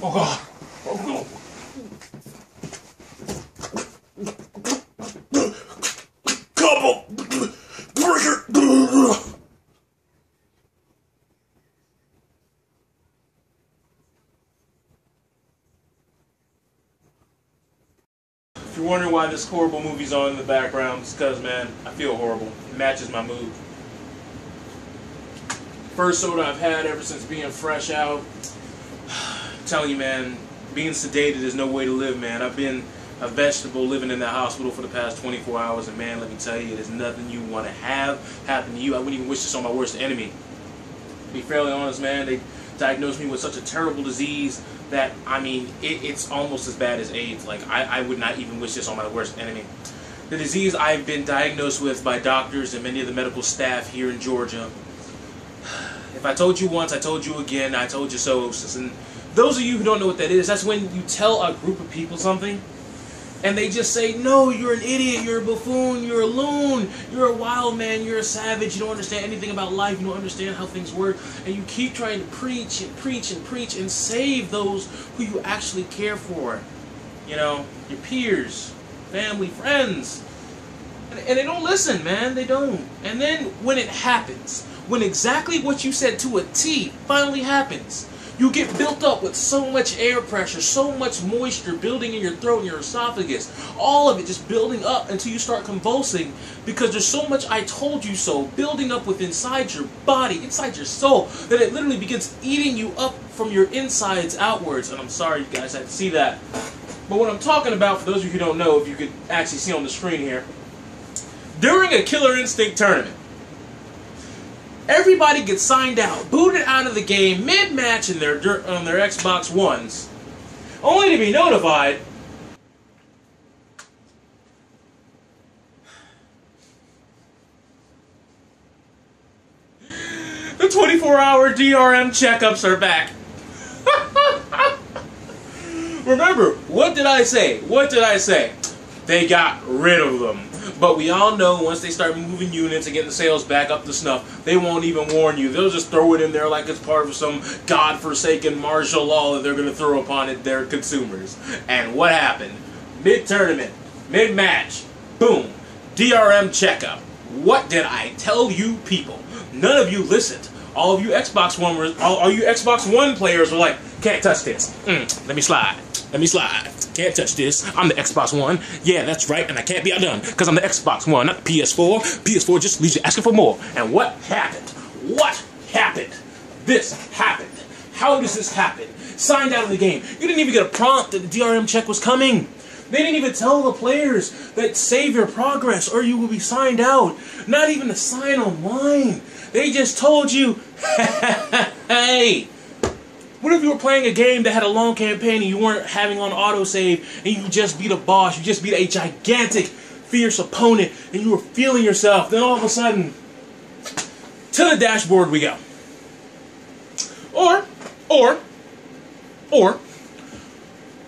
Oh God. Couple breaker. If you're wondering why this horrible movie's on in the background, it's because, man, I feel horrible. It matches my mood. First soda I've had ever since being fresh out. I'm telling you, man, being sedated is no way to live, man. I've been a vegetable living in that hospital for the past 24 hours, and man, let me tell you, it is nothing you want to have happen to you. I wouldn't even wish this on my worst enemy. To be fairly honest, man, they diagnosed me with such a terrible disease that, I mean, it's almost as bad as AIDS. Like, I would not even wish this on my worst enemy. The disease I've been diagnosed with by doctors and many of the medical staff here in Georgia. If I told you once, I told you again, I told you so. And those of you who don't know what that is, that's when you tell a group of people something, and they just say, no, you're an idiot, you're a buffoon, you're a loon, you're a wild man, you're a savage, you don't understand anything about life, you don't understand how things work, and you keep trying to preach and preach and preach and save those who you actually care for. You know, your peers, family, friends. And they don't listen, man, they don't. And then when it happens, when exactly what you said to a T finally happens, you get built up with so much air pressure, so much moisture building in your throat and your esophagus. All of it just building up until you start convulsing because there's so much I told you so building up with inside your body, inside your soul, that it literally begins eating you up from your insides outwards. And I'm sorry you guys had to see that. But what I'm talking about, for those of you who don't know, if you could actually see on the screen here, during a Killer Instinct tournament, everybody gets signed out, booted out of the game mid-match on their Xbox Ones, only to be notified the 24-hour DRM checkups are back. Remember, what did I say? What did I say? They got rid of them. But we all know once they start moving units and getting the sales back up to snuff, they won't even warn you. They'll just throw it in there like it's part of some godforsaken martial law that they're going to throw upon their consumers. And what happened? Mid-tournament, mid-match, boom, DRM checkup. What did I tell you people? None of you listened. All of you Xbox One players were like, can't touch this. Let me slide. Let me slide. Can't touch this. I'm the Xbox One. Yeah, that's right, and I can't be outdone because I'm the Xbox One, not the PS4. PS4 just leaves you asking for more. And what happened? What happened? This happened. How does this happen? Signed out of the game. You didn't even get a prompt that the DRM check was coming. They didn't even tell the players that save your progress or you will be signed out. Not even a sign online. They just told you, hey, what if you were playing a game that had a long campaign and you weren't having on autosave and you just beat a boss, you just beat a gigantic, fierce opponent and you were feeling yourself, then all of a sudden, to the dashboard we go. Or,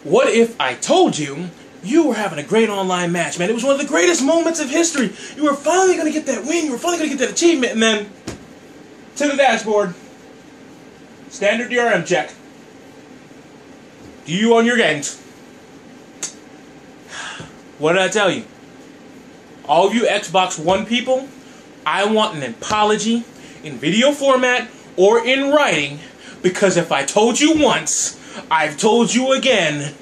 what if I told you you were having a great online match, man? It was one of the greatest moments of history. You were finally going to get that win, you were finally going to get that achievement, and then, to the dashboard, standard DRM check. Do you own your games? What did I tell you? All of you Xbox One people, I want an apology in video format or in writing, because if I told you once, I've told you again,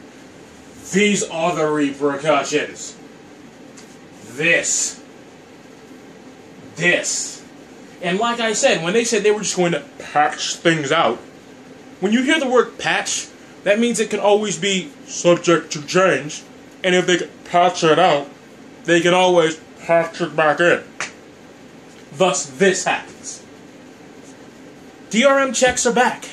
these are the repercussions. This. And like I said, when they said they were just going to patch things out, when you hear the word patch, that means it can always be subject to change. And if they can patch it out, they can always patch it back in. Thus, this happens. DRM checks are back.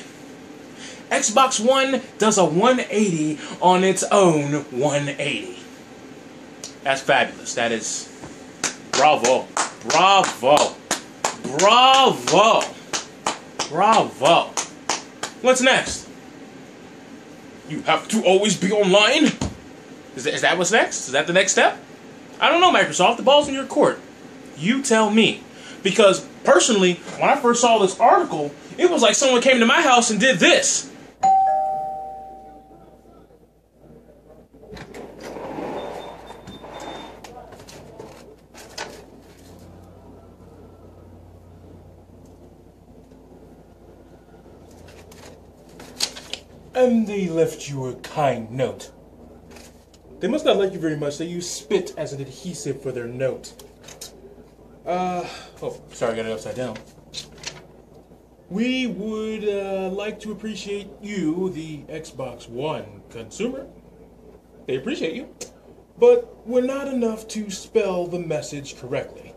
Xbox One does a 180 on its own 180. That's fabulous. That is... bravo. Bravo. Bravo. Bravo. What's next? You have to always be online? Is that what's next? Is that the next step? I don't know, Microsoft. The ball's in your court. You tell me. Because, personally, when I first saw this article, it was like someone came to my house and did this. And they left you a kind note. They must not like you very much. They use spit as an adhesive for their note. Oh, sorry, I got it upside down. We would like to appreciate you, the Xbox One consumer. They appreciate you, but we're not enough to spell the message correctly.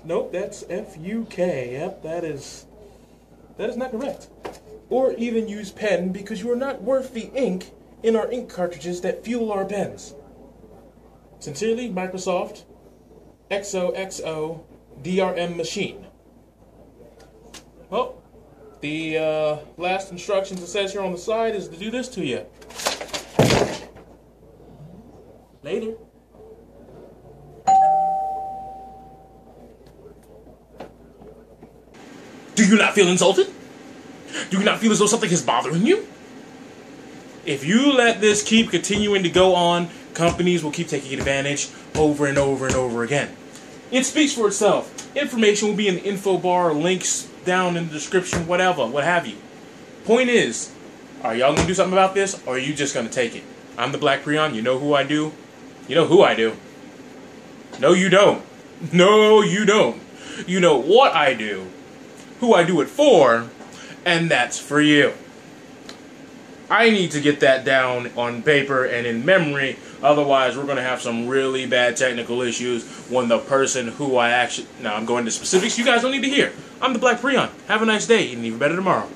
Nope, that's F-U-K. Yep, that is not correct. Or even use pen because you are not worth the ink in our ink cartridges that fuel our pens. Sincerely, Microsoft, XOXO DRM machine. Well, the last instructions it says here on the side is to do this to you. Later. Do you not feel insulted? Do you not feel as though something is bothering you? If you let this keep continuing to go on, companies will keep taking advantage over and over and over again. It speaks for itself. Information will be in the info bar, links down in the description, whatever, what have you. Point is, are y'all going to do something about this, or are you just going to take it? I'm the Black Prion. You know who I do? You know who I do. No, you don't. No, you don't. You know what I do, who I do it for, and that's for you. I need to get that down on paper and in memory, otherwise we're going to have some really bad technical issues when the person who I actually... Now, I'm going to specifics you guys don't need to hear. I'm the Black Prion. Have a nice day, and even better tomorrow.